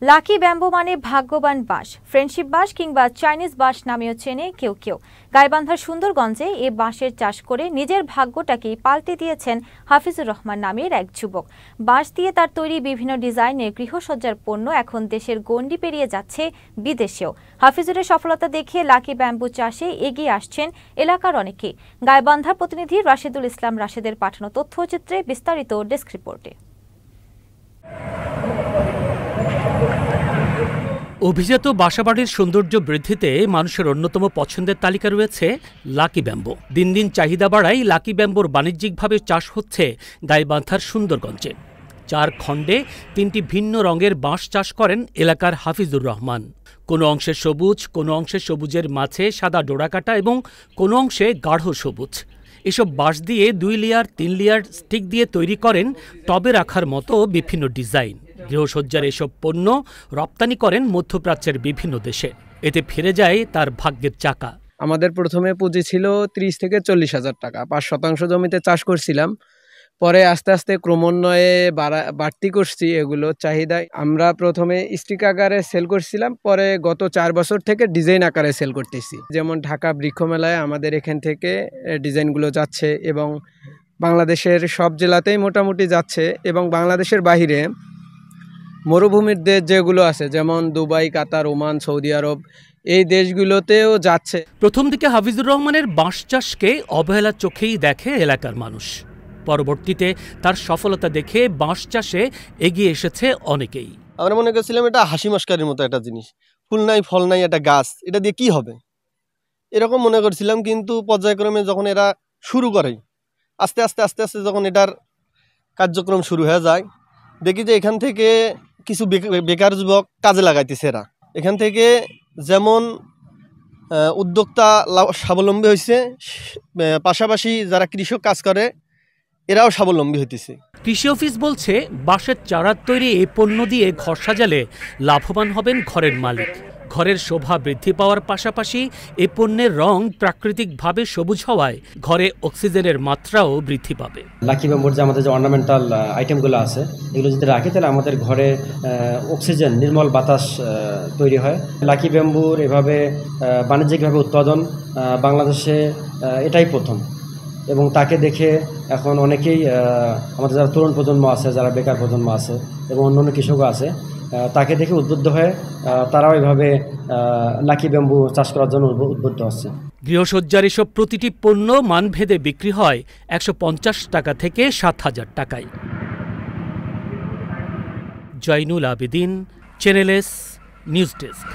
Lucky bamboo মানে ভাগ্যবান বাঁশ, ফ্রেন্ডশিপ বাঁশ কিংবা চাইনিজ বাঁশ নামেও চেনে কেউ কেউ। গাইবান্ধার সুন্দরগঞ্জে এ বাঁশের চাষ করে নিজের ভাগ্যটাকেই পাল্টে দিয়েছেন হাফিজুর রহমান নামের এক যুবক। বাঁশ দিয়ে তার তৈরি বিভিন্ন ডিজাইনের গৃহসজ্জার পণ্য এখন দেশের গণ্ডি পেরিয়ে যাচ্ছে বিদেশেও। হাফিজুরের সফলতা দেখে লাকি ব্যাম্বো চাষে এগিয়ে আসছেন এলাকার অনেকে। গাইবান্ধার প্রতিনিধি রাশেদুল ইসলাম রাশেদের পাঠানো তথ্যচিত্রে বিস্তারিত ডেস্ক রিপোর্টে। অভিজাত বাসাবাড়ির সৌন্দর্য বৃদ্ধিতে মানুষের অন্যতম পছন্দের তালিকা রয়েছে লাকি ব্যাম্বো। দিন দিন চাহিদা বাড়ায় লাকি ব্যাম্বোর বাণিজ্যিকভাবে চাষ হচ্ছে গাইবান্ধার সুন্দরগঞ্জে। 4 খণ্ডে 3টি ভিন্ন রঙের বাঁশ চাষ করেন এলাকার হাফিজুর রহমান। কোনো অংশে সবুজ, কোনো অংশে সবুজের মাঝে সাদা ডোরাকাটা এবং কোনো অংশে গাঢ় সবুজ। এসব বাঁশ দিয়ে 2 লেয়ার 3 লেয়ার স্টিক দিয়ে তৈরি করেন টবে রাখার মতো বিভিন্ন ডিজাইন। গৃহসজ্জার এসব পণ্য রপ্তানি করেন মধ্যপ্রাচ্যের বিভিন্ন দেশে। এতে ফিরে যায় তার ভাগ্যের চাকা। আমাদের প্রথমে পুঁজি ছিল 30 থেকে 40 হাজার টাকা। 5% জমিতে চাষ করছিলাম। পরে আস্তে আস্তে ক্রমান্বয়ে বাড়তি করছি এগুলো চাহিদায়। আমরা প্রথমে স্টিক আকারে সেল করছিলাম, পরে গত 4 বছর থেকে ডিজাইন আকারে সেল করতেছি। যেমন ঢাকা বৃক্ষ মেলায় আমাদের এখান থেকে ডিজাইনগুলো যাচ্ছে এবং বাংলাদেশের সব জেলাতেই মোটামুটি যাচ্ছে, এবং বাংলাদেশের বাইরে মরুভূমির দেশ যেগুলো আছে যেমন দুবাই, কাতার, ওমান, সৌদি আরব, এই দেশগুলোতেও যাচ্ছে। প্রথম দিকে হাফিজুর রহমানের বাঁশ চাষকে অবহেলার চোখেই দেখে এলাকার মানুষ। পরবর্তীতে তার সফলতা দেখে বাঁশ চাষে এগিয়ে এসেছে অনেকেই। আমরা মনে করছিলাম এটা হাসি মস্কারির মতো একটা জিনিস, ফুল নাই ফল নাই একটা গাছ, এটা দিয়ে কি হবে এরকম মনে করছিলাম। কিন্তু পর্যায়ক্রমে যখন এরা শুরু করে আস্তে আস্তে আস্তে আস্তে যখন এটার কার্যক্রম শুরু হয়ে যায়, দেখি যে এখান থেকে কিছু বেকার যুবক কাজে লাগাইতেছে। এরা এখান থেকে যেমন উদ্যোক্তা স্বাবলম্বী হয়েছে, পাশাপাশি যারা কৃষক কাজ করে এরাও স্বাবলম্বী হইতেছে। কৃষি অফিস বলছে বাঁশের চারার তৈরি এই পণ্য দিয়ে ঘর সাজালে লাভবান হবেন ঘরের মালিক। ঘরের শোভা বৃদ্ধি পাওয়ার পাশাপাশি এ পণ্যের রং প্রাকৃতিকভাবে সবুজ হওয়ায় ঘরে অক্সিজেনের মাত্রাও বৃদ্ধি পাবে। লাকি ব্যাম্বোর যে আমাদের যে অর্নামেন্টাল আইটেমগুলো আছে এগুলো যদি রাখি তাহলে আমাদের ঘরে অক্সিজেন, নির্মল বাতাস তৈরি হয়। লাকি ব্যাম্বোর এভাবে বাণিজ্যিকভাবে উৎপাদন বাংলাদেশে এটাই প্রথম, এবং তাকে দেখে এখন অনেকেই আমাদের যারা তরুণ প্রজন্ম আছে, যারা বেকার প্রজন্ম আছে এবং অন্যান্য কৃষকও আছে, তাকে দেখে উদ্বুদ্ধ হয়ে তারাও এভাবে লাকি ব্যাম্বু চাষ করার জন্য উদ্বুদ্ধ হচ্ছে। গৃহসজ্জার এসব প্রতিটি পণ্য মানভেদে বিক্রি হয় 150 টাকা থেকে 7,000 টাকায়। Zainul Abedin, channel S, news desk.